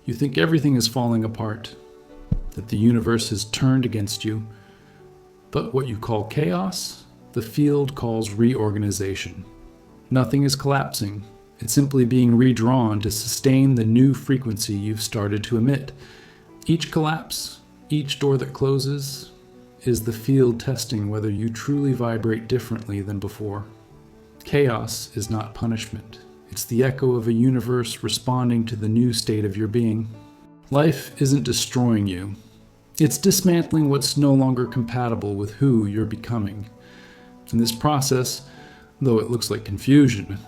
You think everything is falling apart, that the universe has turned against you. But what you call chaos, the field calls reorganization. Nothing is collapsing. It's simply being redrawn to sustain the new frequency you've started to emit. Each collapse, each door that closes, is the field testing whether you truly vibrate differently than before. Chaos is not punishment. It's the echo of a universe responding to the new state of your being. Life isn't destroying you. It's dismantling what's no longer compatible with who you're becoming. And this process, though it looks like confusion,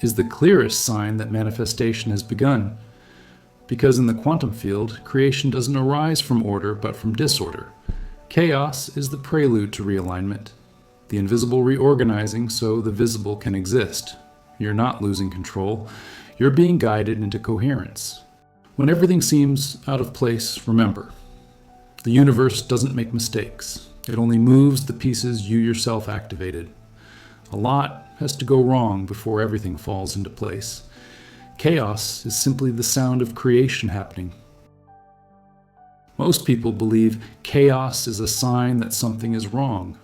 is the clearest sign that manifestation has begun. Because in the quantum field, creation doesn't arise from order but from disorder. Chaos is the prelude to realignment, the invisible reorganizing so the visible can exist. You're not losing control. You're being guided into coherence. When everything seems out of place, remember, the universe doesn't make mistakes. It only moves the pieces you yourself activated. A lot has to go wrong before everything falls into place. Chaos is simply the sound of creation happening. Most people believe chaos is a sign that something is wrong,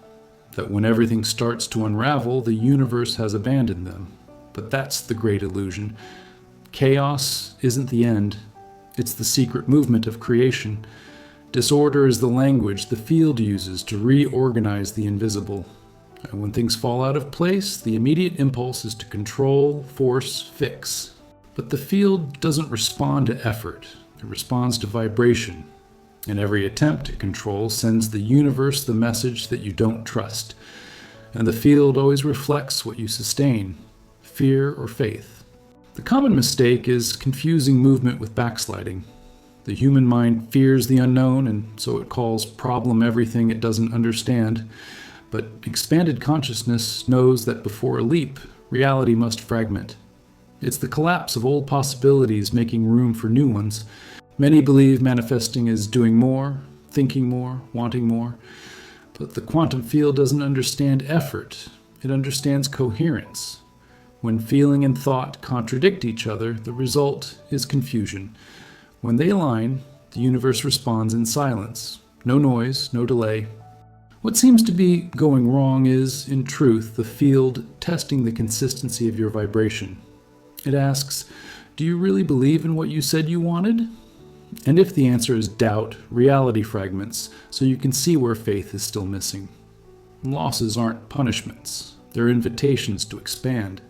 that when everything starts to unravel, the universe has abandoned them. But that's the great illusion. Chaos isn't the end. It's the secret movement of creation. Disorder is the language the field uses to reorganize the invisible. And when things fall out of place, the immediate impulse is to control, force, fix. But the field doesn't respond to effort. It responds to vibration. And every attempt to control sends the universe the message that you don't trust. And the field always reflects what you sustain, fear or faith. The common mistake is confusing movement with backsliding. The human mind fears the unknown, and so it calls problem everything it doesn't understand. But expanded consciousness knows that before a leap, reality must fragment. It's the collapse of old possibilities making room for new ones. Many believe manifesting is doing more, thinking more, wanting more. But the quantum field doesn't understand effort. It understands coherence. When feeling and thought contradict each other, the result is confusion. When they align, the universe responds in silence. No noise, no delay. What seems to be going wrong is, in truth, the field testing the consistency of your vibration. It asks, do you really believe in what you said you wanted? And if the answer is doubt, reality fragments, so you can see where faith is still missing. Losses aren't punishments. They're invitations to expand.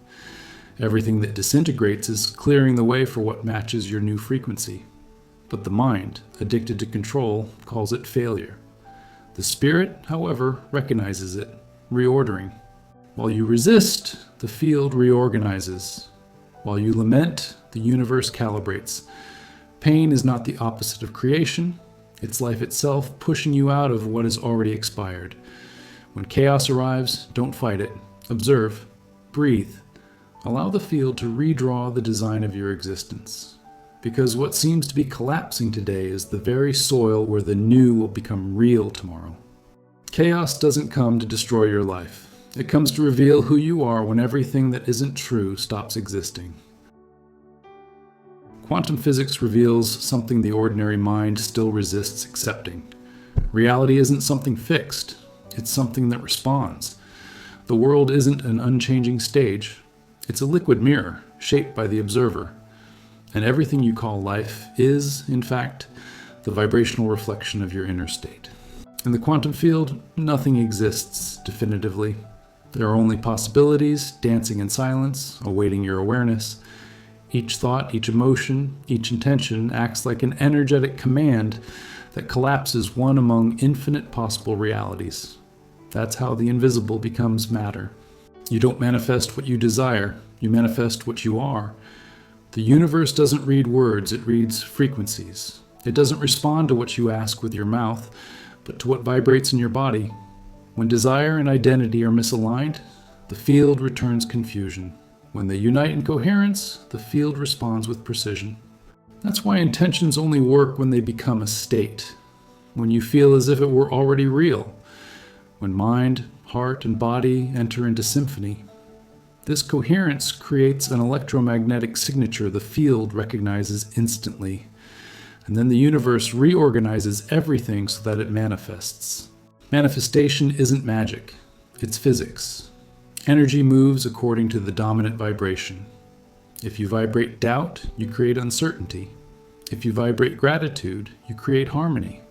Everything that disintegrates is clearing the way for what matches your new frequency. But the mind, addicted to control, calls it failure. The spirit, however, recognizes it, reordering. While you resist, the field reorganizes. While you lament, the universe calibrates. Pain is not the opposite of creation. It's life itself pushing you out of what has already expired. When chaos arrives, don't fight it. Observe. Breathe. Allow the field to redraw the design of your existence. Because what seems to be collapsing today is the very soil where the new will become real tomorrow. Chaos doesn't come to destroy your life. It comes to reveal who you are when everything that isn't true stops existing. Quantum physics reveals something the ordinary mind still resists accepting. Reality isn't something fixed. It's something that responds. The world isn't an unchanging stage. It's a liquid mirror, shaped by the observer. And everything you call life is, in fact, the vibrational reflection of your inner state. In the quantum field, nothing exists definitively. There are only possibilities, dancing in silence, awaiting your awareness. Each thought, each emotion, each intention acts like an energetic command that collapses one among infinite possible realities. That's how the invisible becomes matter. You don't manifest what you desire, you manifest what you are. The universe doesn't read words, it reads frequencies. It doesn't respond to what you ask with your mouth, but to what vibrates in your body. When desire and identity are misaligned, the field returns confusion. When they unite in coherence, the field responds with precision. That's why intentions only work when they become a state, when you feel as if it were already real, when mind, heart, and body enter into symphony. This coherence creates an electromagnetic signature the field recognizes instantly. And then the universe reorganizes everything so that it manifests. Manifestation isn't magic, it's physics. Energy moves according to the dominant vibration. If you vibrate doubt, you create uncertainty. If you vibrate gratitude, you create harmony.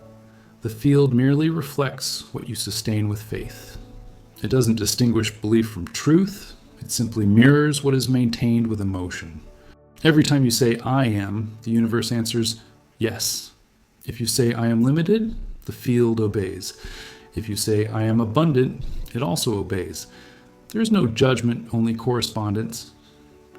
The field merely reflects what you sustain with faith. It doesn't distinguish belief from truth, it simply mirrors what is maintained with emotion. Every time you say, I am, the universe answers, yes. If you say, I am limited, the field obeys. If you say, I am abundant, it also obeys. There is no judgment, only correspondence.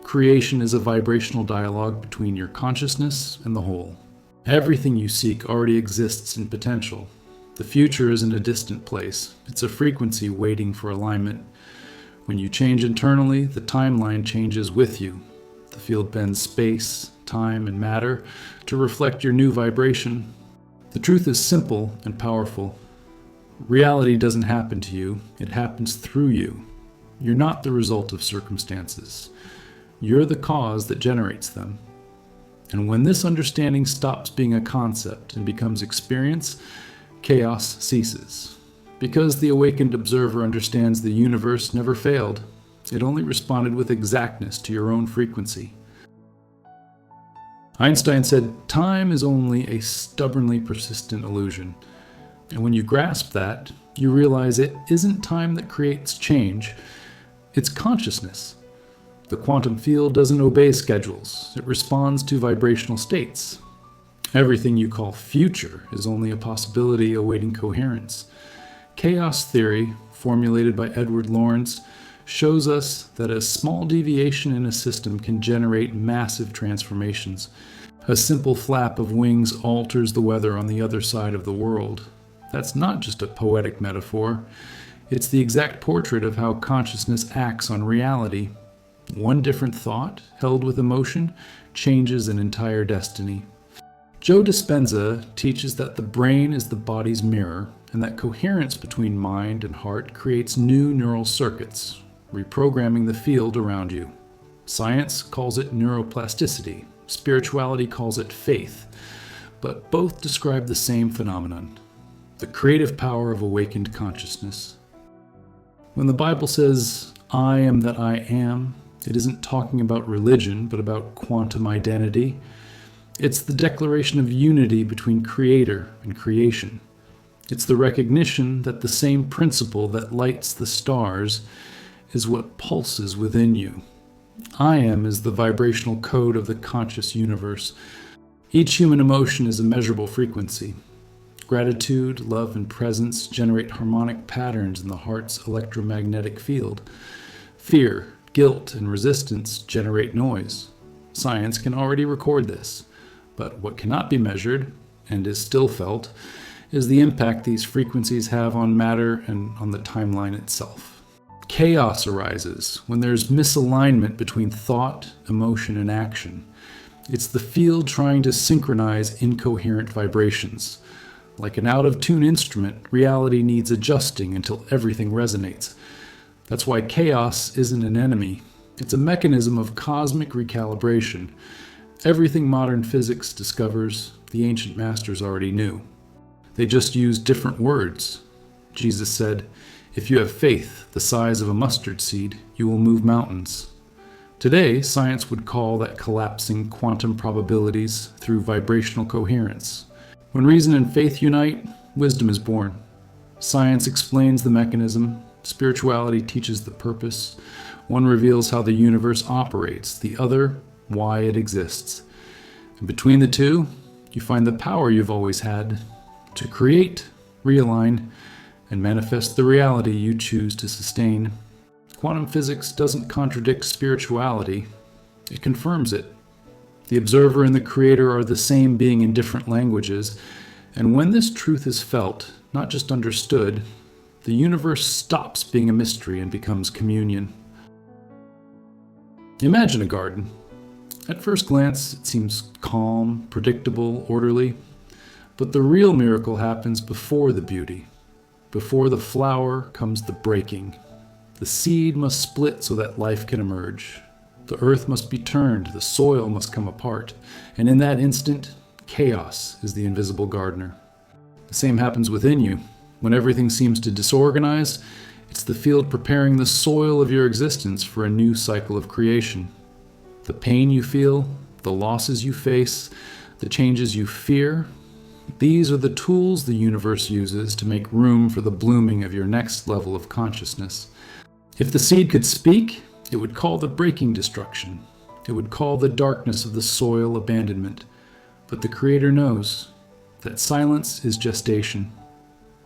Creation is a vibrational dialogue between your consciousness and the whole. Everything you seek already exists in potential. The future isn't a distant place. It's a frequency waiting for alignment. When you change internally, the timeline changes with you. The field bends space, time, and matter to reflect your new vibration. The truth is simple and powerful. Reality doesn't happen to you, it happens through you. You're not the result of circumstances. You're the cause that generates them. And when this understanding stops being a concept and becomes experience, chaos ceases. Because the awakened observer understands the universe never failed, it only responded with exactness to your own frequency. Einstein said, time is only a stubbornly persistent illusion. And when you grasp that, you realize it isn't time that creates change, it's consciousness. The quantum field doesn't obey schedules, it responds to vibrational states. Everything you call future is only a possibility awaiting coherence. Chaos theory, formulated by Edward Lorenz, shows us that a small deviation in a system can generate massive transformations. A simple flap of wings alters the weather on the other side of the world. That's not just a poetic metaphor. It's the exact portrait of how consciousness acts on reality. One different thought, held with emotion, changes an entire destiny. Joe Dispenza teaches that the brain is the body's mirror, and that coherence between mind and heart creates new neural circuits, reprogramming the field around you. Science calls it neuroplasticity. Spirituality calls it faith. But both describe the same phenomenon, the creative power of awakened consciousness. When the Bible says, I am that I am, it isn't talking about religion, but about quantum identity. It's the declaration of unity between creator and creation. It's the recognition that the same principle that lights the stars is what pulses within you. I am is the vibrational code of the conscious universe. Each human emotion is a measurable frequency. Gratitude, love, and presence generate harmonic patterns in the heart's electromagnetic field. Fear, guilt, and resistance generate noise. Science can already record this, but what cannot be measured, and is still felt, is the impact these frequencies have on matter and on the timeline itself. Chaos arises when there's misalignment between thought, emotion, and action. It's the field trying to synchronize incoherent vibrations. Like an out-of-tune instrument, reality needs adjusting until everything resonates. That's why chaos isn't an enemy. It's a mechanism of cosmic recalibration. Everything modern physics discovers, the ancient masters already knew. They just used different words. Jesus said, if you have faith the size of a mustard seed, you will move mountains. Today, science would call that collapsing quantum probabilities through vibrational coherence. When reason and faith unite, wisdom is born. Science explains the mechanism, spirituality teaches the purpose. One reveals how the universe operates, the other, why it exists. And between the two, you find the power you've always had to create, realign, and manifest the reality you choose to sustain. Quantum physics doesn't contradict spirituality, it confirms it. The observer and the creator are the same being in different languages, and when this truth is felt, not just understood, the universe stops being a mystery and becomes communion. Imagine a garden. At first glance, it seems calm, predictable, orderly, but the real miracle happens before the beauty. Before the flower comes the breaking. The seed must split so that life can emerge. The earth must be turned, the soil must come apart, and in that instant, Chaos is the invisible gardener. The same happens within you. When everything seems to disorganize, it's the field preparing the soil of your existence for a new cycle of creation. The pain you feel, the losses you face, the changes you fear, these are the tools the universe uses to make room for the blooming of your next level of consciousness. If the seed could speak, it would call the breaking destruction. It would call the darkness of the soil abandonment. But the Creator knows that silence is gestation.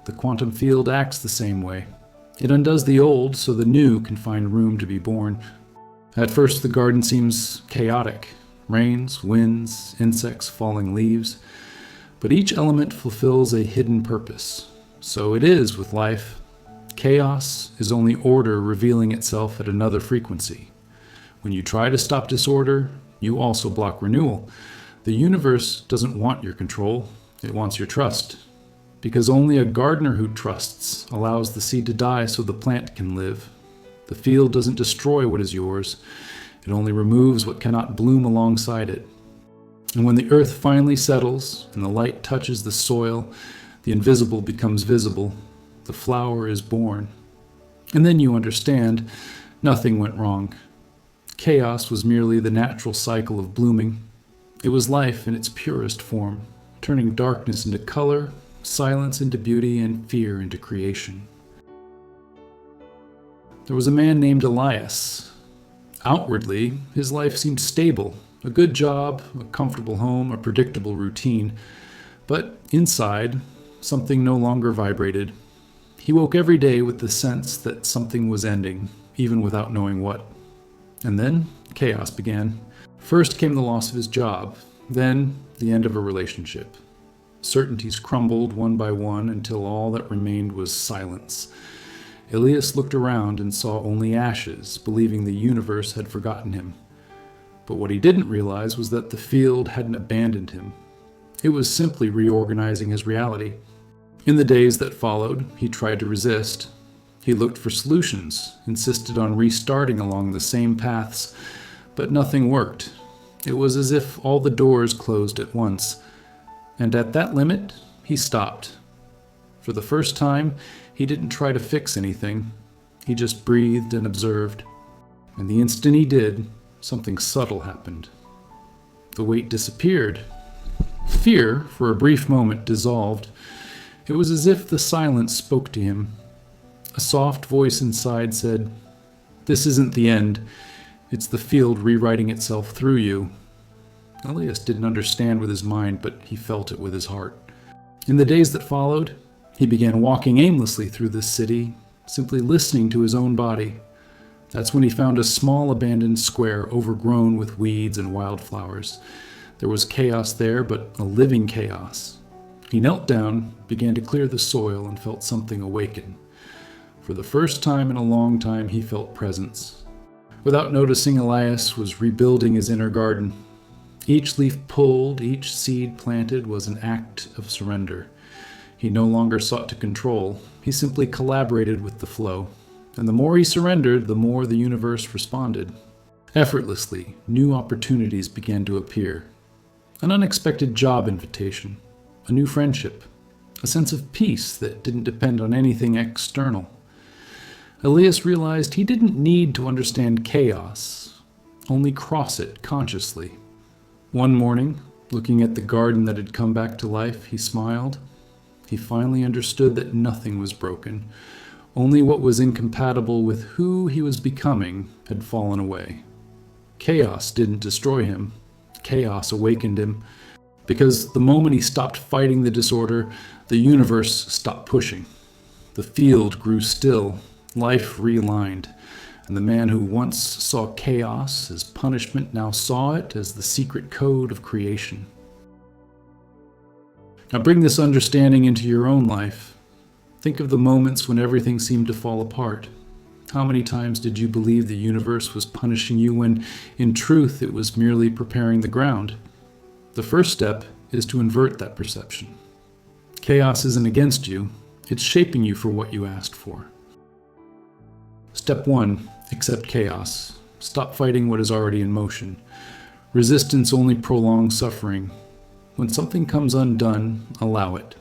The quantum field acts the same way. It undoes the old so the new can find room to be born. At first, the garden seems chaotic. Rains, winds, insects, falling leaves. But each element fulfills a hidden purpose. So it is with life. Chaos is only order revealing itself at another frequency. When you try to stop disorder, you also block renewal. The universe doesn't want your control, it wants your trust. Because only a gardener who trusts allows the seed to die so the plant can live. The field doesn't destroy what is yours, it only removes what cannot bloom alongside it. And when the earth finally settles and the light touches the soil, the invisible becomes visible, the flower is born. And then you understand, nothing went wrong. Chaos was merely the natural cycle of blooming. It was life in its purest form, turning darkness into color, silence into beauty, and fear into creation. There was a man named Elias. Outwardly, his life seemed stable, a good job, a comfortable home, a predictable routine. But inside, something no longer vibrated. He woke every day with the sense that something was ending, even without knowing what. And then chaos began. First came the loss of his job, then the end of a relationship. Certainties crumbled one by one until all that remained was silence. Elias looked around and saw only ashes, believing the universe had forgotten him. But what he didn't realize was that the field hadn't abandoned him. It was simply reorganizing his reality. In the days that followed, he tried to resist. He looked for solutions, insisted on restarting along the same paths, but nothing worked. It was as if all the doors closed at once. And at that limit, he stopped. For the first time, he didn't try to fix anything. He just breathed and observed. And the instant he did, something subtle happened. The weight disappeared. Fear, for a brief moment, dissolved. It was as if the silence spoke to him. A soft voice inside said, "This isn't the end. It's the field rewriting itself through you." Elias didn't understand with his mind, but he felt it with his heart. In the days that followed, he began walking aimlessly through this city, simply listening to his own body. That's when he found a small abandoned square overgrown with weeds and wildflowers. There was chaos there, but a living chaos. He knelt down, began to clear the soil, and felt something awaken. For the first time in a long time, he felt presence. Without noticing, Elias was rebuilding his inner garden. Each leaf pulled, each seed planted was an act of surrender. He no longer sought to control. He simply collaborated with the flow. And the more he surrendered, the more the universe responded. Effortlessly, new opportunities began to appear. An unexpected job invitation, a new friendship, a sense of peace that didn't depend on anything external. Elias realized he didn't need to understand chaos, only cross it consciously. One morning, looking at the garden that had come back to life, he smiled. He finally understood that nothing was broken. Only what was incompatible with who he was becoming had fallen away. Chaos didn't destroy him. Chaos awakened him. Because the moment he stopped fighting the disorder, the universe stopped pushing. The field grew still. Life realigned. And the man who once saw chaos as punishment now saw it as the secret code of creation. Now bring this understanding into your own life. Think of the moments when everything seemed to fall apart. How many times did you believe the universe was punishing you when, in truth, it was merely preparing the ground? The first step is to invert that perception. Chaos isn't against you, it's shaping you for what you asked for. Step 1. Accept chaos. Stop fighting what is already in motion. Resistance only prolongs suffering. When something comes undone, allow it.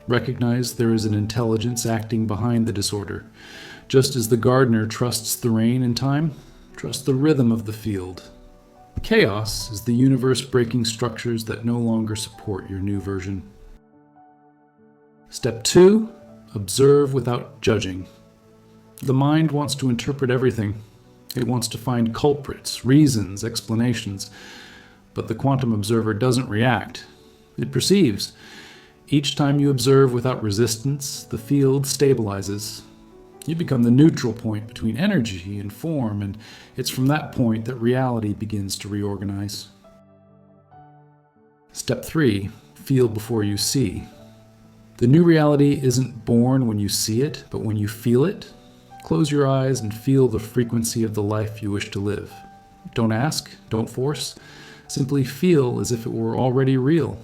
Recognize there is an intelligence acting behind the disorder. Just as the gardener trusts the rain and time, trust the rhythm of the field. Chaos is the universe breaking structures that no longer support your new version. Step 2, observe without judging. The mind wants to interpret everything. It wants to find culprits, reasons, explanations. But the quantum observer doesn't react. It perceives. Each time you observe without resistance, the field stabilizes. You become the neutral point between energy and form, and it's from that point that reality begins to reorganize. Step 3, feel before you see. The new reality isn't born when you see it, but when you feel it. Close your eyes and feel the frequency of the life you wish to live. Don't ask, don't force. Simply feel as if it were already real.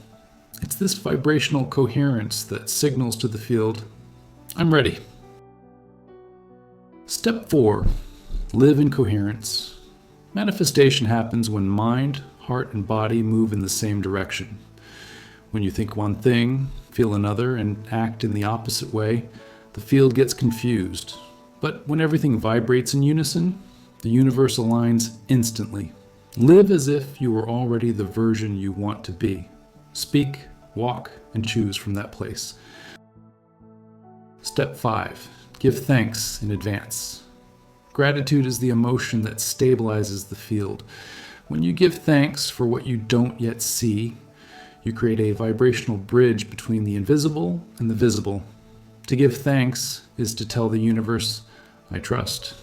It's this vibrational coherence that signals to the field, I'm ready. Step 4, live in coherence. Manifestation happens when mind, heart, and body move in the same direction. When you think one thing, feel another, and act in the opposite way, the field gets confused. But when everything vibrates in unison, the universe aligns instantly. Live as if you were already the version you want to be. Speak, walk, and choose from that place. Step 5, give thanks in advance. Gratitude is the emotion that stabilizes the field. When you give thanks for what you don't yet see, you create a vibrational bridge between the invisible and the visible. To give thanks is to tell the universe, I trust,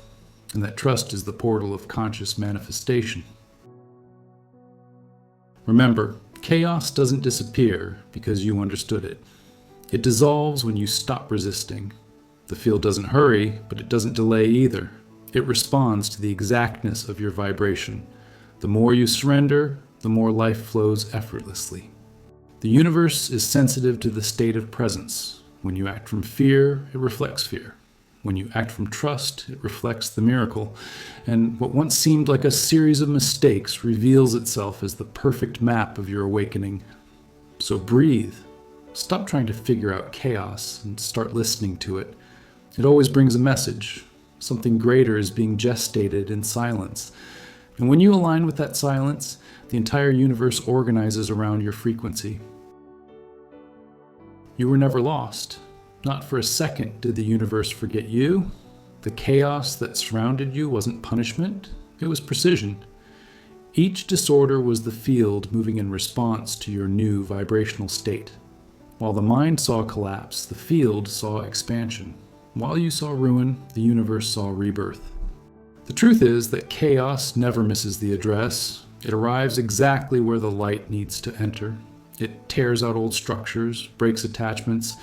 and that trust is the portal of conscious manifestation. Remember, chaos doesn't disappear because you understood it. It dissolves when you stop resisting. The field doesn't hurry, but it doesn't delay either. It responds to the exactness of your vibration. The more you surrender, the more life flows effortlessly. The universe is sensitive to the state of presence. When you act from fear, it reflects fear. When you act from trust, it reflects the miracle. And what once seemed like a series of mistakes reveals itself as the perfect map of your awakening. So breathe. Stop trying to figure out chaos and start listening to it. It always brings a message. Something greater is being gestated in silence. And when you align with that silence, the entire universe organizes around your frequency. You were never lost. Not for a second did the universe forget you. The chaos that surrounded you wasn't punishment, it was precision. Each disorder was the field moving in response to your new vibrational state. While the mind saw collapse, the field saw expansion. While you saw ruin, the universe saw rebirth. The truth is that chaos never misses the address. It arrives exactly where the light needs to enter. It tears out old structures, breaks attachments,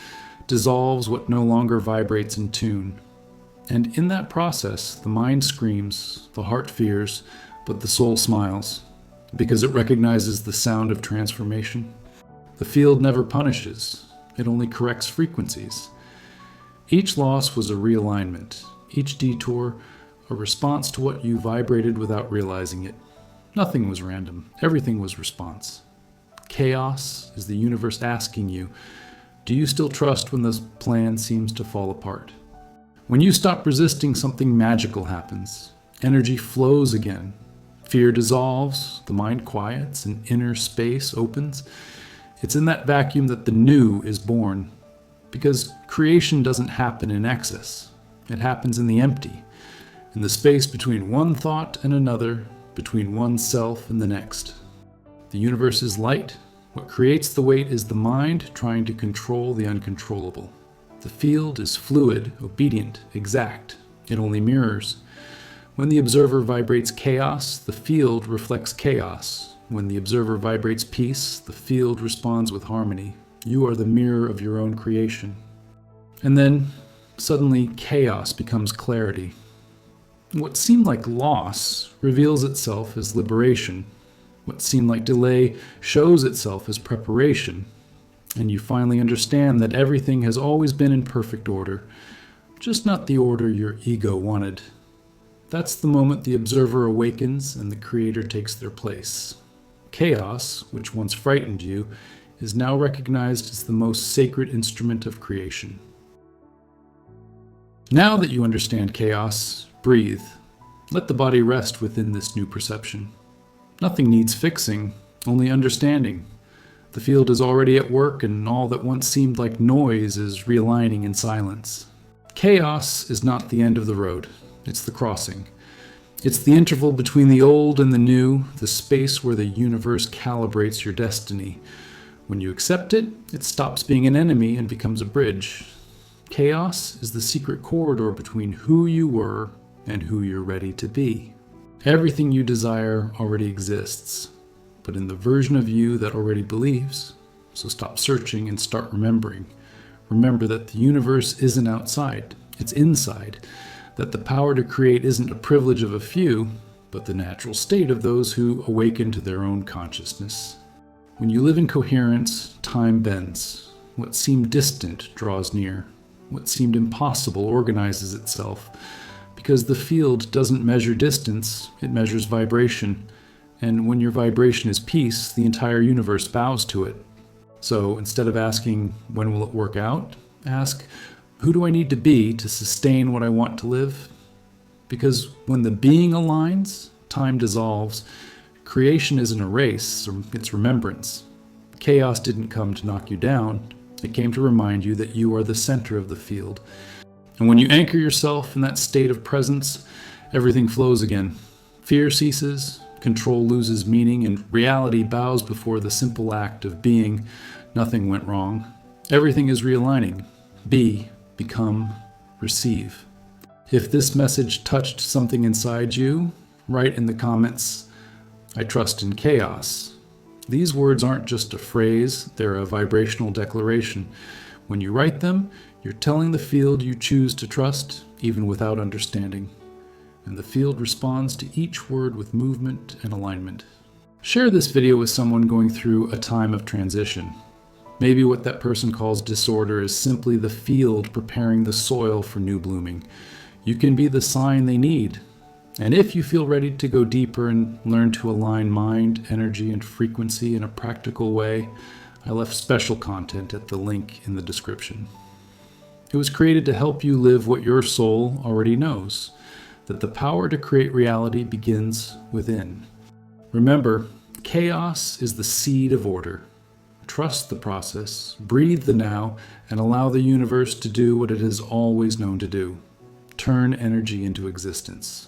dissolves what no longer vibrates in tune. And in that process, the mind screams, the heart fears, but the soul smiles, because it recognizes the sound of transformation. The field never punishes, it only corrects frequencies. Each loss was a realignment, each detour a response to what you vibrated without realizing it. Nothing was random, everything was response. Chaos is the universe asking you, do you still trust when the plan seems to fall apart? When you stop resisting, something magical happens. Energy flows again. Fear dissolves, the mind quiets, and inner space opens. It's in that vacuum that the new is born. Because creation doesn't happen in excess. It happens in the empty, in the space between one thought and another, between oneself and the next. The universe is light. What creates the weight is the mind trying to control the uncontrollable. The field is fluid, obedient, exact. It only mirrors. When the observer vibrates chaos, the field reflects chaos. When the observer vibrates peace, the field responds with harmony. You are the mirror of your own creation. And then, suddenly, chaos becomes clarity. What seemed like loss reveals itself as liberation. What seemed like delay shows itself as preparation. And you finally understand that everything has always been in perfect order, just not the order your ego wanted. That's the moment the observer awakens and the creator takes their place. Chaos, which once frightened you, is now recognized as the most sacred instrument of creation. Now that you understand chaos, breathe. Let the body rest within this new perception. Nothing needs fixing, only understanding. The field is already at work, and all that once seemed like noise is realigning in silence. Chaos is not the end of the road, it's the crossing. It's the interval between the old and the new, the space where the universe calibrates your destiny. When you accept it, it stops being an enemy and becomes a bridge. Chaos is the secret corridor between who you were and who you're ready to be. Everything you desire already exists, but in the version of you that already believes. So stop searching and start remembering. Remember that the universe isn't outside, it's inside. That the power to create isn't a privilege of a few, but the natural state of those who awaken to their own consciousness. When you live in coherence, time bends. What seemed distant draws near. What seemed impossible organizes itself. Because the field doesn't measure distance, it measures vibration. And when your vibration is peace, the entire universe bows to it. So instead of asking, when will it work out? Ask, who do I need to be to sustain what I want to live? Because when the being aligns, time dissolves. Creation isn't a race, it's remembrance. Chaos didn't come to knock you down. It came to remind you that you are the center of the field. And when you anchor yourself in that state of presence, everything flows again. Fear ceases, control loses meaning, and reality bows before the simple act of being. Nothing went wrong. Everything is realigning. Be, become, receive. If this message touched something inside you, write in the comments, I trust in chaos. These words aren't just a phrase, they're a vibrational declaration. When you write them, you're telling the field you choose to trust, even without understanding. And the field responds to each word with movement and alignment. Share this video with someone going through a time of transition. Maybe what that person calls disorder is simply the field preparing the soil for new blooming. You can be the sign they need. And if you feel ready to go deeper and learn to align mind, energy, and frequency in a practical way, I left special content at the link in the description. It was created to help you live what your soul already knows, that the power to create reality begins within. Remember, chaos is the seed of order. Trust the process, breathe the now, and allow the universe to do what it has always known to do. Turn energy into existence.